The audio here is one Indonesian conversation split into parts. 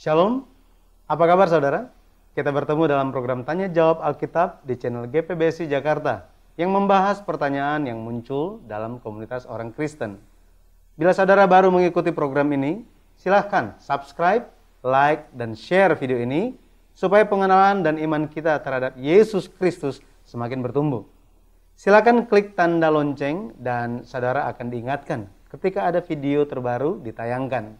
Shalom, apa kabar saudara? Kita bertemu dalam program Tanya Jawab Alkitab di channel GPBSI Jakarta yang membahas pertanyaan yang muncul dalam komunitas orang Kristen. Bila saudara baru mengikuti program ini, silahkan subscribe, like, dan share video ini supaya pengenalan dan iman kita terhadap Yesus Kristus semakin bertumbuh. Silakan klik tanda lonceng dan saudara akan diingatkan ketika ada video terbaru ditayangkan.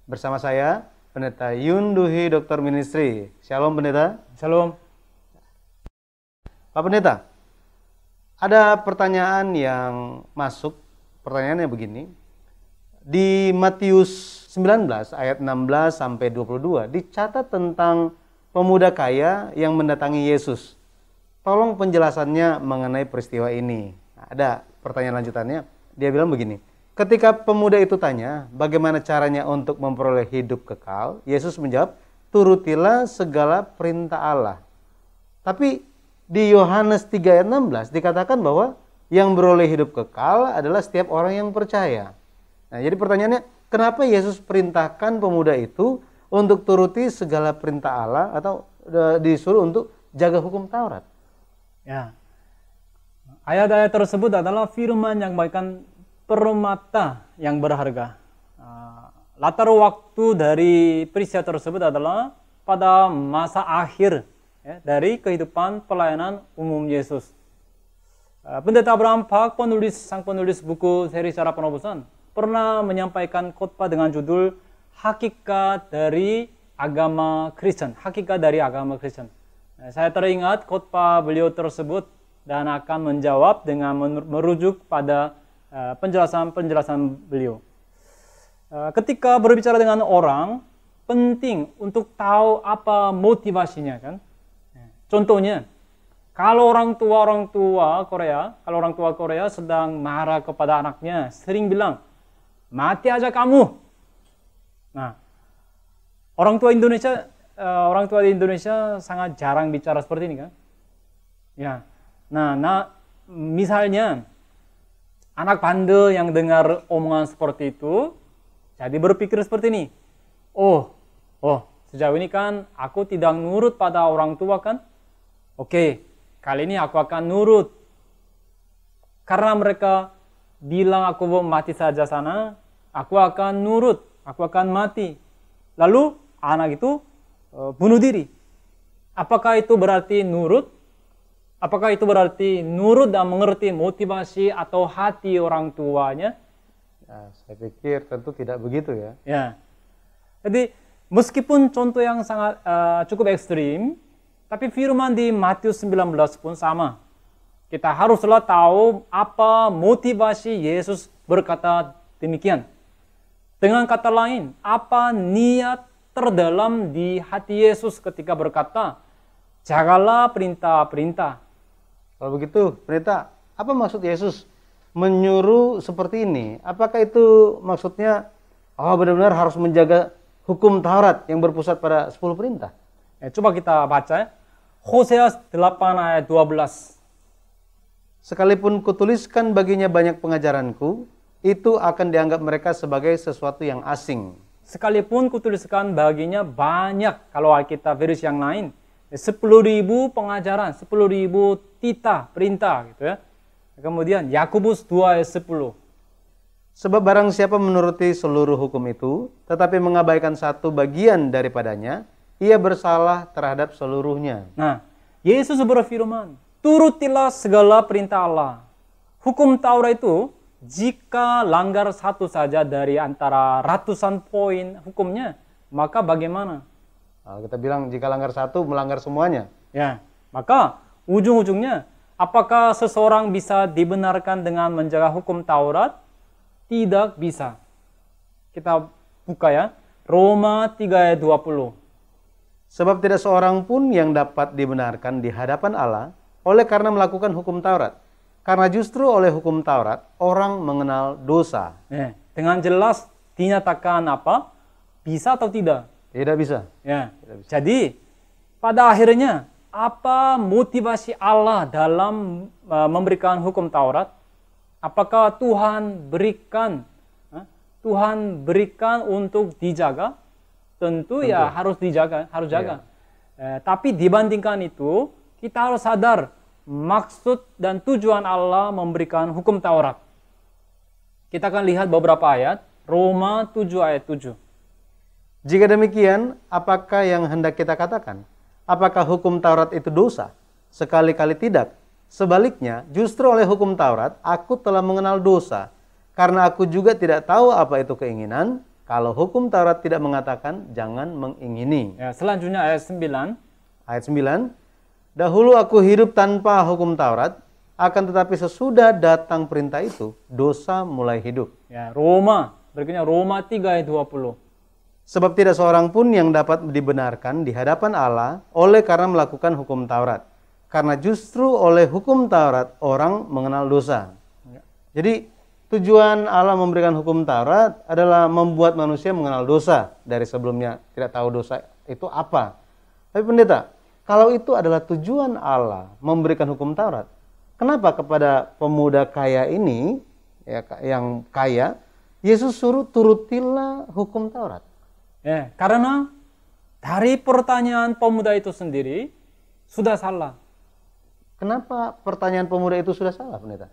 Bersama saya, Pendeta Yunduhi Dr. Ministry. Shalom Pendeta. Shalom. Pak Pendeta, ada pertanyaan yang masuk. Pertanyaannya begini. Di Matius 19 ayat 16 sampai 22 dicatat tentang pemuda kaya yang mendatangi Yesus. Tolong penjelasannya mengenai peristiwa ini. Nah, ada pertanyaan lanjutannya. Dia bilang begini. Ketika pemuda itu tanya, bagaimana caranya untuk memperoleh hidup kekal? Yesus menjawab, turutilah segala perintah Allah. Tapi di Yohanes 3 ayat 16 dikatakan bahwa yang beroleh hidup kekal adalah setiap orang yang percaya. Nah, jadi pertanyaannya, kenapa Yesus perintahkan pemuda itu untuk turuti segala perintah Allah atau disuruh untuk jaga hukum Taurat? Ya, ayat-ayat tersebut adalah firman yang bagaikan permata yang berharga. Latar waktu dari peristiwa tersebut adalah pada masa akhir ya, dari kehidupan pelayanan umum Yesus. Pendeta Abraham Pak, sang penulis buku seri Cara Penebusan, pernah menyampaikan khotbah dengan judul Hakikat dari Agama Kristen. Hakikat dari Agama Kristen. Saya teringat khotbah beliau tersebut dan akan menjawab dengan merujuk pada penjelasan beliau. Ketika berbicara dengan orang, penting untuk tahu apa motivasinya kan. Contohnya, kalau orang tua Korea sedang marah kepada anaknya, sering bilang, mati aja kamu. Nah, orang tua di Indonesia sangat jarang bicara seperti ini kan. Ya. Nah, misalnya anak bandel yang dengar omongan seperti itu, jadi berpikir seperti ini. Oh, sejauh ini kan aku tidak nurut pada orang tua kan? Oke, kali ini aku akan nurut. Karena mereka bilang aku mau mati saja sana, aku akan nurut, aku akan mati. Lalu anak itu bunuh diri. Apakah itu berarti nurut? Apakah itu berarti nurut dan mengerti motivasi atau hati orang tuanya? Ya, saya pikir tentu tidak begitu ya. Ya. Jadi meskipun contoh yang sangat cukup ekstrim, tapi firman di Matius 19 pun sama. Kita haruslah tahu apa motivasi Yesus berkata demikian. Dengan kata lain, apa niat terdalam di hati Yesus ketika berkata, jagalah perintah-perintah. Kalau begitu, Pendeta, apa maksud Yesus menyuruh seperti ini? Apakah itu maksudnya, benar-benar harus menjaga hukum Taurat yang berpusat pada 10 perintah? Coba kita baca ya. Hosea 8 ayat 12. Sekalipun kutuliskan baginya banyak pengajaranku, itu akan dianggap mereka sebagai sesuatu yang asing. Sekalipun kutuliskan baginya banyak, kalau kita versi yang lain, 10.000 pengajaran, 10.000 titah, perintah gitu ya. Kemudian Yakobus 2 ayat 10. Sebab barang siapa menuruti seluruh hukum itu, tetapi mengabaikan satu bagian daripadanya, ia bersalah terhadap seluruhnya. Nah, Yesus berfirman, turutilah segala perintah Allah. Hukum Taurat itu, jika langgar satu saja dari antara ratusan poin hukumnya, maka bagaimana? Kita bilang jika langgar satu, melanggar semuanya. Ya, maka ujung-ujungnya, apakah seseorang bisa dibenarkan dengan menjaga hukum Taurat? Tidak bisa. Kita buka ya, Roma 3 ayat 20. Sebab tidak seorang pun yang dapat dibenarkan di hadapan Allah oleh karena melakukan hukum Taurat. Karena justru oleh hukum Taurat, orang mengenal dosa. Dengan jelas dinyatakan apa? Bisa atau tidak? Tidak bisa. Ya. Tidak bisa. Jadi, pada akhirnya, apa motivasi Allah dalam memberikan hukum Taurat? Apakah Tuhan berikan untuk dijaga? tentu ya harus dijaga, harus jaga. Tapi dibandingkan itu, kita harus sadar maksud dan tujuan Allah memberikan hukum Taurat. Kita akan lihat beberapa ayat, Roma 7 ayat 7. Jika demikian, apakah yang hendak kita katakan? Apakah hukum Taurat itu dosa? Sekali-kali tidak. Sebaliknya, justru oleh hukum Taurat, aku telah mengenal dosa. Karena aku juga tidak tahu apa itu keinginan. Kalau hukum Taurat tidak mengatakan, jangan mengingini. Ya, selanjutnya ayat 9. Ayat 9. Dahulu aku hidup tanpa hukum Taurat, akan tetapi sesudah datang perintah itu, dosa mulai hidup. Ya, berikutnya Roma 3 ayat 20. Sebab tidak seorang pun yang dapat dibenarkan di hadapan Allah oleh karena melakukan hukum Taurat. Karena justru oleh hukum Taurat orang mengenal dosa. Ya. Jadi tujuan Allah memberikan hukum Taurat adalah membuat manusia mengenal dosa dari sebelumnya tidak tahu dosa itu apa. Tapi pendeta, kalau itu adalah tujuan Allah memberikan hukum Taurat, kenapa kepada pemuda kaya ini, ya, yang kaya, Yesus suruh turutilah hukum Taurat? Ya, karena dari pertanyaan pemuda itu sendiri sudah salah. Kenapa pertanyaan pemuda itu sudah salah, pendeta?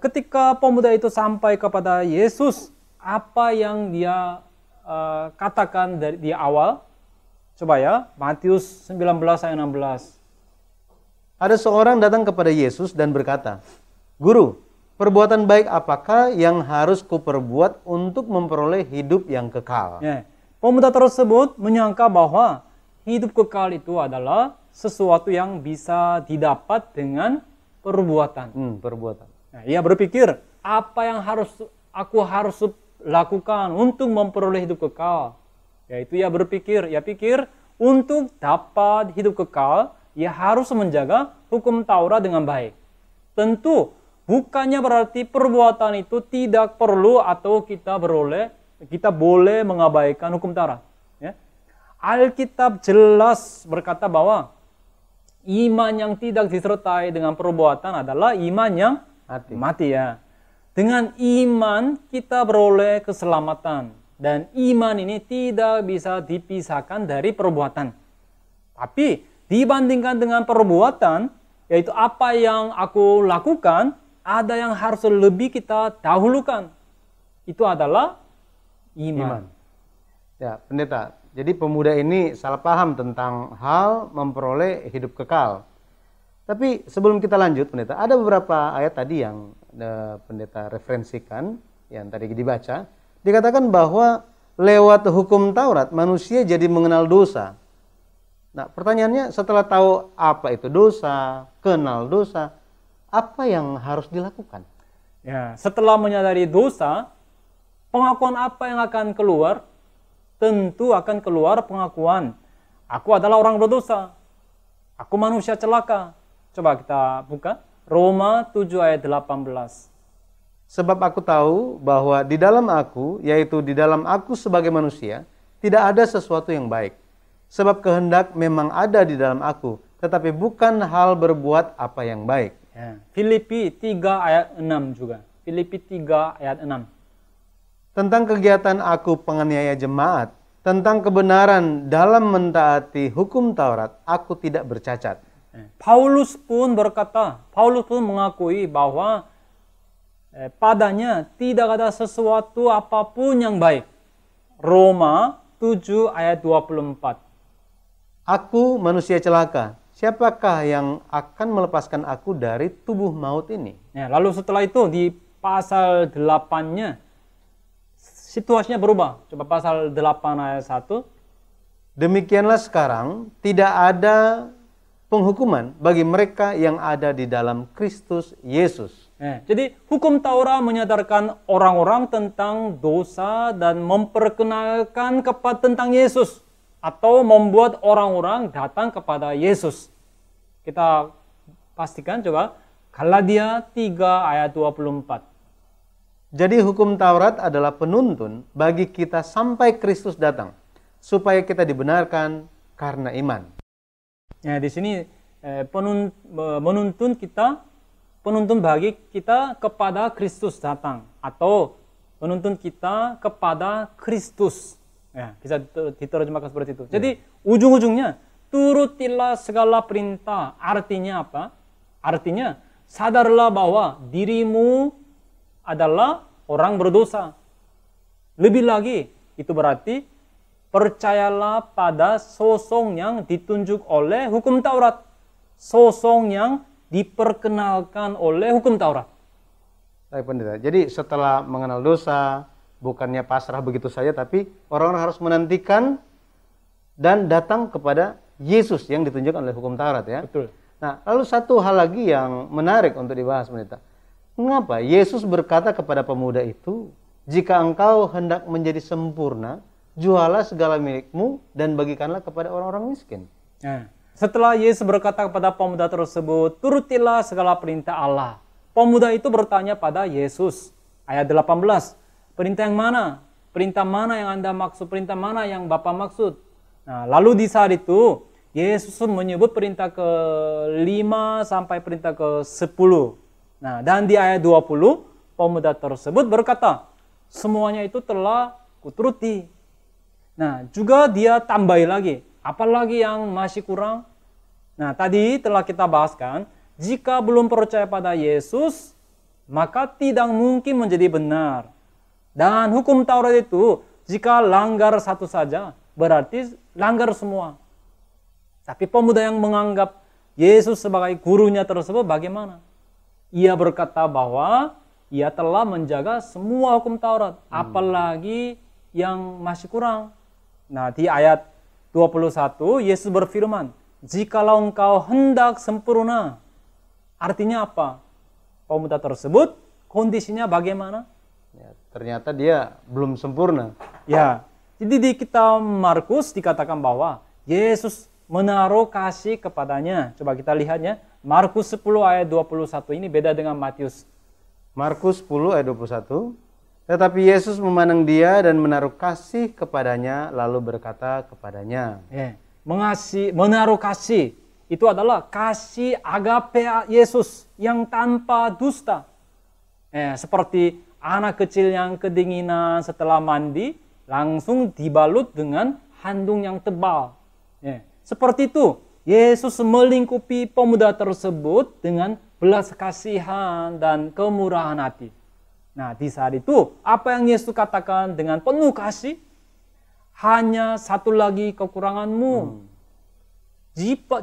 Ketika pemuda itu sampai kepada Yesus, apa yang dia katakan di awal? Coba ya, Matius 19 ayat 16. Ada seorang datang kepada Yesus dan berkata, Guru, perbuatan baik apakah yang harus kuperbuat untuk memperoleh hidup yang kekal? Ya, pemuda tersebut menyangka bahwa hidup kekal itu adalah sesuatu yang bisa didapat dengan perbuatan. Perbuatan. Nah, ia berpikir, apa yang aku harus lakukan untuk memperoleh hidup kekal? Yaitu ia pikir untuk dapat hidup kekal, ia harus menjaga hukum Taurat dengan baik. Tentu bukannya berarti perbuatan itu tidak perlu atau kita boleh mengabaikan hukum Taurat. Ya. Alkitab jelas berkata bahwa iman yang tidak disertai dengan perbuatan adalah iman yang mati ya. Dengan iman kita beroleh keselamatan. Dan iman ini tidak bisa dipisahkan dari perbuatan. Tapi dibandingkan dengan perbuatan, yaitu apa yang aku lakukan, ada yang harus lebih kita dahulukan. Itu adalah iman. Ya, pendeta. Jadi pemuda ini salah paham tentang hal memperoleh hidup kekal. Tapi sebelum kita lanjut, pendeta, ada beberapa ayat tadi yang pendeta referensikan, yang tadi dibaca. Dikatakan bahwa lewat hukum Taurat manusia jadi mengenal dosa. Nah, pertanyaannya setelah tahu apa itu dosa, kenal dosa, apa yang harus dilakukan? Ya, setelah menyadari dosa, pengakuan apa yang akan keluar? Tentu akan keluar pengakuan, aku adalah orang berdosa, aku manusia celaka. Coba kita buka Roma 7 ayat 18. Sebab aku tahu bahwa di dalam aku, yaitu di dalam aku sebagai manusia, tidak ada sesuatu yang baik. Sebab kehendak memang ada di dalam aku, tetapi bukan hal berbuat apa yang baik. Ya. Filipi 3 ayat 6 juga. Filipi 3 ayat 6. Tentang kegiatan aku penganiaya jemaat, tentang kebenaran dalam mentaati hukum Taurat, aku tidak bercacat. Paulus pun mengakui bahwa padanya tidak ada sesuatu apapun yang baik. Roma 7 ayat 24. Aku manusia celaka. Siapakah yang akan melepaskan aku dari tubuh maut ini? Ya, lalu setelah itu di pasal 8-nya situasinya berubah. Coba pasal 8 ayat 1. Demikianlah sekarang tidak ada penghukuman bagi mereka yang ada di dalam Kristus Yesus. Jadi hukum Taurat menyadarkan orang-orang tentang dosa dan memperkenalkan tentang Yesus. Atau membuat orang-orang datang kepada Yesus. Kita pastikan coba Galatia 3 ayat 24. Jadi hukum Taurat adalah penuntun bagi kita sampai Kristus datang. Supaya kita dibenarkan karena iman. Ya, di sini penuntun bagi kita kepada Kristus datang atau penuntun kita kepada Kristus. Ya, bisa diterjemahkan seperti itu. Jadi ujung-ujungnya turutilah segala perintah. Artinya apa? Artinya sadarlah bahwa dirimu adalah orang berdosa. Lebih lagi, itu berarti percayalah pada sosok yang ditunjuk oleh hukum Taurat. Sosok yang diperkenalkan oleh hukum Taurat. Baik, Pendeta. Jadi setelah mengenal dosa, bukannya pasrah begitu saja, tapi orang-orang harus menantikan dan datang kepada Yesus yang ditunjukkan oleh hukum Taurat, ya. Betul. Nah, lalu satu hal lagi yang menarik untuk dibahas, Pendeta. Mengapa Yesus berkata kepada pemuda itu, jika engkau hendak menjadi sempurna, jualah segala milikmu dan bagikanlah kepada orang-orang miskin. Nah, setelah Yesus berkata kepada pemuda tersebut, turutilah segala perintah Allah. Pemuda itu bertanya pada Yesus, ayat 18, perintah yang mana? Perintah mana yang Anda maksud? Perintah mana yang Bapak maksud? Nah, lalu di saat itu, Yesus menyebut perintah ke-5 sampai perintah ke-10. Nah, dan di ayat 20, pemuda tersebut berkata, semuanya itu telah kuturuti. Nah, juga dia tambahi lagi, apalagi yang masih kurang? Nah, tadi telah kita bahaskan, jika belum percaya pada Yesus, maka tidak mungkin menjadi benar. Dan hukum Taurat itu, jika langgar satu saja, berarti langgar semua. Tapi pemuda yang menganggap Yesus sebagai gurunya tersebut bagaimana? Ia berkata bahwa ia telah menjaga semua hukum Taurat, apalagi yang masih kurang. Nah, di ayat 21, Yesus berfirman, jikalau engkau hendak sempurna. Artinya apa? Pemuda tersebut kondisinya bagaimana? Ya, ternyata dia belum sempurna. Ya, jadi di kitab Markus dikatakan bahwa Yesus menaruh kasih kepadanya. Coba kita lihatnya. Markus 10 ayat 21 ini beda dengan Matius. Markus 10 ayat 21. Tetapi Yesus memandang dia dan menaruh kasih kepadanya, lalu berkata kepadanya. Menaruh kasih itu adalah kasih agape Yesus yang tanpa dusta. Seperti anak kecil yang kedinginan setelah mandi langsung dibalut dengan handuk yang tebal. Seperti itu, Yesus melingkupi pemuda tersebut dengan belas kasihan dan kemurahan hati. Nah, di saat itu, apa yang Yesus katakan dengan penuh kasih? Hanya satu lagi kekuranganmu.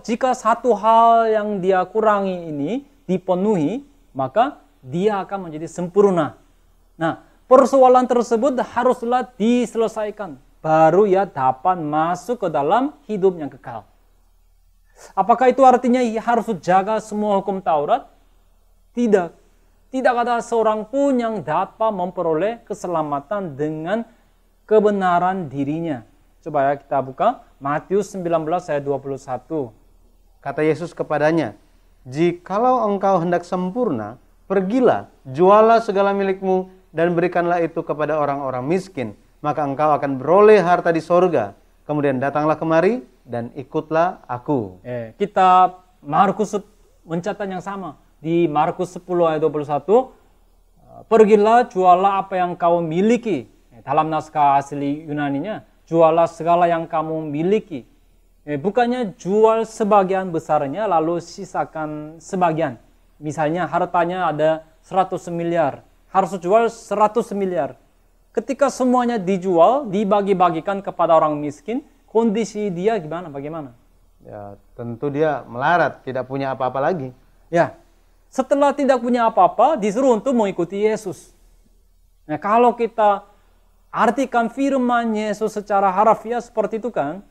Jika satu hal yang dia kurangi ini dipenuhi, maka dia akan menjadi sempurna. Nah, persoalan tersebut haruslah diselesaikan. Baru ia dapat masuk ke dalam hidup yang kekal. Apakah itu artinya harus jaga semua hukum Taurat? Tidak. Tidak ada seorang pun yang dapat memperoleh keselamatan dengan kebenaran dirinya. Coba ya kita buka Matius 19 ayat 21. Kata Yesus kepadanya, jikalau engkau hendak sempurna, pergilah, jualah segala milikmu dan berikanlah itu kepada orang-orang miskin, maka engkau akan beroleh harta di sorga. Kemudian datanglah kemari dan ikutlah aku. Kita Markus mencatat yang sama. Di Markus 10 ayat 21, pergilah jualah apa yang kau miliki. Dalam naskah asli Yunaninya, jualah segala yang kamu miliki. Bukannya jual sebagian besarnya lalu sisakan sebagian. Misalnya hartanya ada 100 miliar, harus jual 100 miliar. Ketika semuanya dijual, dibagi-bagikan kepada orang miskin, kondisi dia bagaimana? Ya, tentu dia melarat, tidak punya apa-apa lagi. Ya, setelah tidak punya apa-apa, disuruh untuk mengikuti Yesus. Nah, kalau kita artikan firman Yesus secara harfiah seperti itu kan?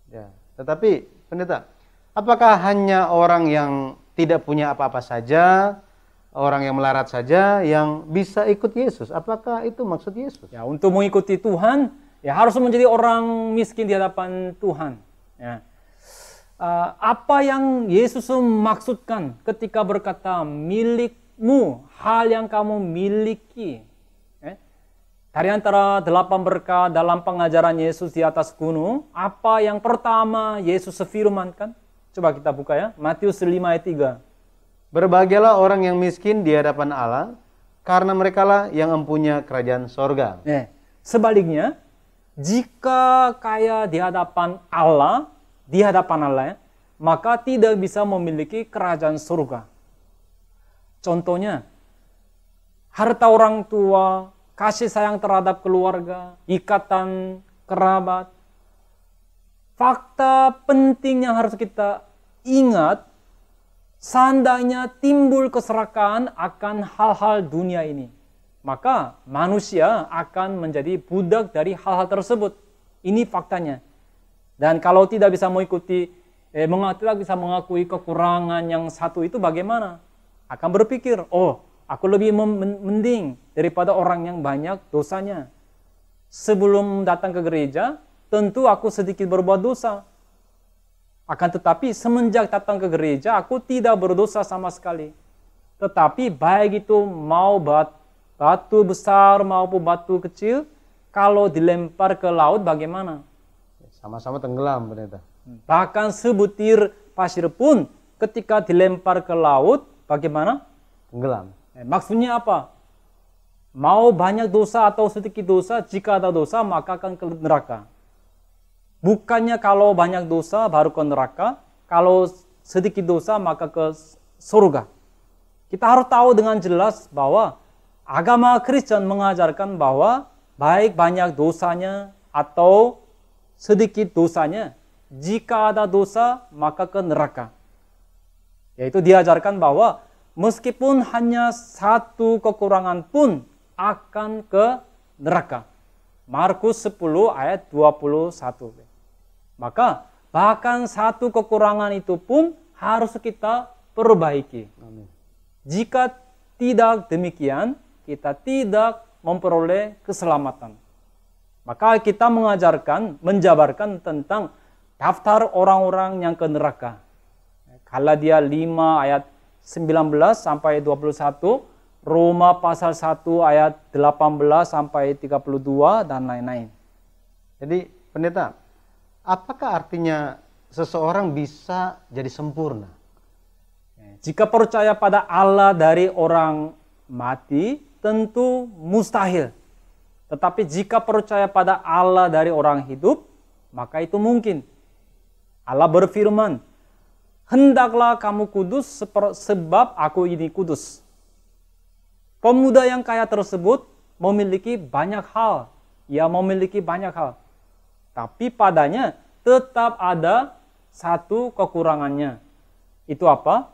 Ya, tetapi pendeta, apakah hanya orang yang tidak punya apa-apa saja, orang yang melarat saja yang bisa ikut Yesus? Apakah itu maksud Yesus? Ya, untuk mengikuti Tuhan, ya harus menjadi orang miskin di hadapan Tuhan. Ya. Apa yang Yesus maksudkan ketika berkata milikmu, hal yang kamu miliki? Dari antara 8 berkah dalam pengajaran Yesus di atas gunung, apa yang pertama Yesus firmankan? Coba kita buka ya, Matius 5 ayat 3. Berbahagialah orang yang miskin di hadapan Allah, karena merekalah yang mempunyai kerajaan sorga. Sebaliknya, Jika kaya di hadapan Allah, ya, maka tidak bisa memiliki kerajaan surga. Contohnya, harta orang tua, kasih sayang terhadap keluarga, ikatan kerabat. Fakta penting yang harus kita ingat, seandainya timbul keserakahan akan hal-hal dunia ini, maka manusia akan menjadi budak dari hal-hal tersebut. Ini faktanya. Dan kalau tidak bisa tidak bisa mengakui kekurangan yang satu itu bagaimana? Akan berpikir, oh, aku lebih mending daripada orang yang banyak dosanya. Sebelum datang ke gereja, tentu aku sedikit berbuat dosa. Akan tetapi semenjak datang ke gereja, aku tidak berdosa sama sekali. Tetapi baik itu mau batu besar maupun batu kecil, kalau dilempar ke laut bagaimana? Sama-sama tenggelam pendeta. Bahkan sebutir pasir pun ketika dilempar ke laut, bagaimana? Tenggelam. Maksudnya apa? Mau banyak dosa atau sedikit dosa, jika ada dosa maka akan ke neraka. Bukannya kalau banyak dosa baru ke neraka, kalau sedikit dosa maka ke surga. Kita harus tahu dengan jelas bahwa agama Kristen mengajarkan bahwa baik banyak dosanya atau sedikit dosanya, jika ada dosa maka ke neraka. Yaitu diajarkan bahwa meskipun hanya satu kekurangan pun akan ke neraka. Markus 10 ayat 21. Maka bahkan satu kekurangan itu pun harus kita perbaiki. Amin. Jika tidak demikian, kita tidak memperoleh keselamatan. Maka kita menjabarkan tentang daftar orang-orang yang ke neraka. Galatia 5 ayat 19 sampai 21, Roma pasal 1 ayat 18 sampai 32 dan lain-lain. Jadi pendeta, apakah artinya seseorang bisa jadi sempurna? Jika percaya pada Allah dari orang mati, tentu mustahil. Tetapi jika percaya pada Allah dari orang hidup, maka itu mungkin. Allah berfirman, hendaklah kamu kudus sebab aku ini kudus. Pemuda yang kaya tersebut memiliki banyak hal. Ia memiliki banyak hal. Tapi padanya tetap ada satu kekurangannya. Itu apa?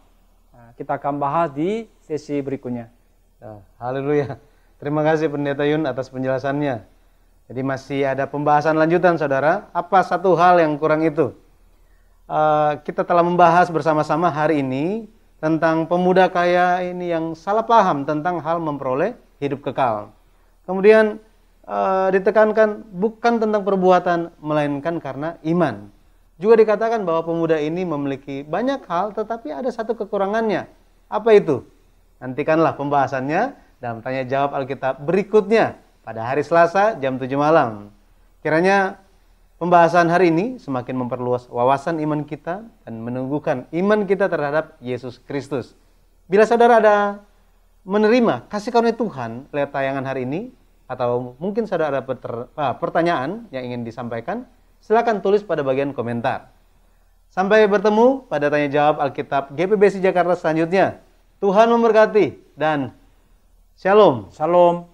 Nah, kita akan bahas di sesi berikutnya. Haleluya. Terima kasih Pendeta Yun atas penjelasannya. Jadi masih ada pembahasan lanjutan saudara. Apa satu hal yang kurang itu? Kita telah membahas bersama-sama hari ini tentang pemuda kaya ini yang salah paham tentang hal memperoleh hidup kekal. Kemudian ditekankan bukan tentang perbuatan, melainkan karena iman. Juga dikatakan bahwa pemuda ini memiliki banyak hal, tetapi ada satu kekurangannya. Apa itu? Nantikanlah pembahasannya dalam tanya jawab Alkitab berikutnya pada hari Selasa jam 7 malam. Kiranya pembahasan hari ini semakin memperluas wawasan iman kita dan menumbuhkan iman kita terhadap Yesus Kristus. Bila saudara ada menerima kasih karunia Tuhan lewat tayangan hari ini, atau mungkin saudara ada pertanyaan yang ingin disampaikan, silakan tulis pada bagian komentar. Sampai bertemu pada tanya jawab Alkitab GPBC Jakarta selanjutnya. Tuhan memberkati dan Shalom. Shalom.